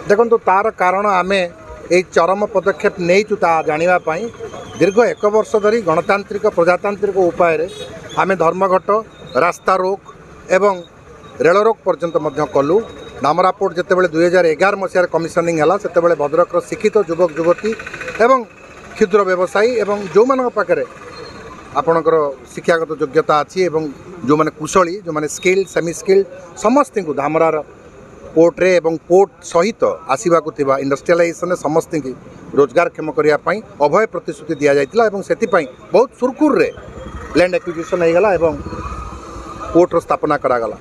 देखो तार कारण आम यही चरम पदक्षेप नहीं जानापी दीर्घ 1 वर्ष धरी गणतांत्रिक प्रजातांत्रिक उपाय आम धर्मघट रास्ता रोक एवं रेल रोक पर्यंत कलु धामरापोर्ट जितेबाला 2011 मसीह कमिशनिंग है से भद्रक शिक्षित युवक युवती एवं क्षुद्र व्यवसायी एवं जो मान पाखे आपणकर शिक्षागत योग्यता अच्छी जो मैंने कुशली जो मैंने स्किल सेमी स्किल समस्त को धामरार पोर्ट रे एवं पोर्ट सहित आसवाक इंडस्ट्रियलाइजेशन समस्त की रोजगारक्षम करने अभय प्रतिश्रुति दि जाता से बहुत सुरखुर रे लैंड एक्विजिशन होगला एवं पोर्टर स्थापना करागला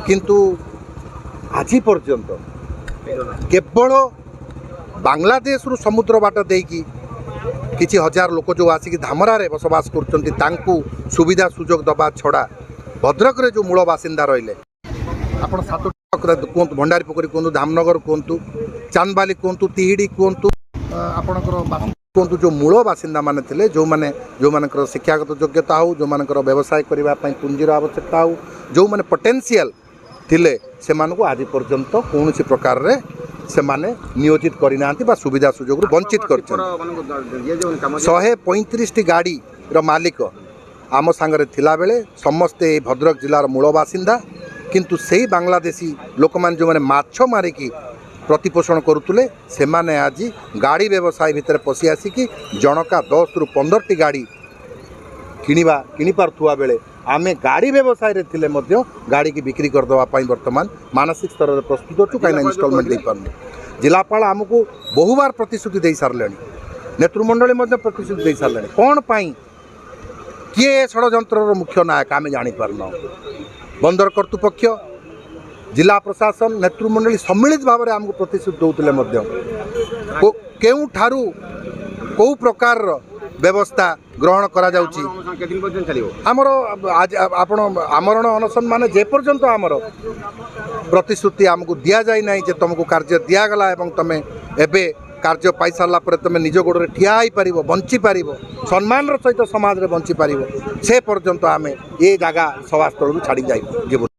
किंतु आज पर्यंत केवल बांग्लादेश रु समुद्र बाट देकी किछि हजार लोक जो आसिक धामरा रे बसवास कर सुविधा सुजोग दबा छड़ा भद्रक रे जो मूल बासिंदा रहिले आपण सात कहतु भंडारी पोखरी कहतु धामनगर कहतु चांदबाली कहतु तिहिड़ी कहतु आपणकर कहतु जो मूल बासिंदा माने थिले जो मानकर शिक्षागत योग्यता हो जो मानकर व्यवसाय करने पुंजीर आवश्यकता हो जो माने पोटेंशियल थिले से मानकु आज पर्यंत कौन प्रकार रे से माने नियोजित करना सुविधा सुजोग वंचित कर 135 गाड़ी मालिक आम सांगरे थिला बेले समस्ते भद्रक जिलार मूल बासिंदा किंतु सही बांग्लादेशी लोक मैंने जो मैंने माछ मारिकी प्रतिपोषण करुले से माने आज गाड़ी व्यवसाय भितर पशि आसिकी जनका 10 रु 15 गाड़ी किणी पार्थुआ बेले आमे गाड़ी व्यवसाय रे थिले मध्य गाड़ी की बिक्री करदेवाई वर्तमान मानसिक स्तर में प्रस्तुत अच्छु कहीं इनस्टलमेंट दे पार्नु जिलापाल आमको बहुबार प्रतिश्रुति दे सारे नेतृमंडली प्रतिश्रुति दे सारे कौन पाई किए षड्यंत्र मुख्य नायक आम जापारन बंदर कर्तृपक्ष जिला प्रशासन नेतृमंडली सम्मिलित भाव में आमको प्रतिश्रुति दौले केउ ठारू कौ प्रकार व्यवस्था ग्रहण करा जाउची आमर आज आपण आमरण अनशन माने जे पर्यंत आमर प्रतिश्रुति आमको दिया जाय नाही जे तुमको कार्य दिया गला एवं तमे एबे कार्य पाई सारला पर तमे निज गोड़े ठिया ही पारिबो बंची पारिबो सम्मान सहित समाज रे बंची पारिबो से पर्यंत आमे ए जगह सभास्थल छाड़ी जाई।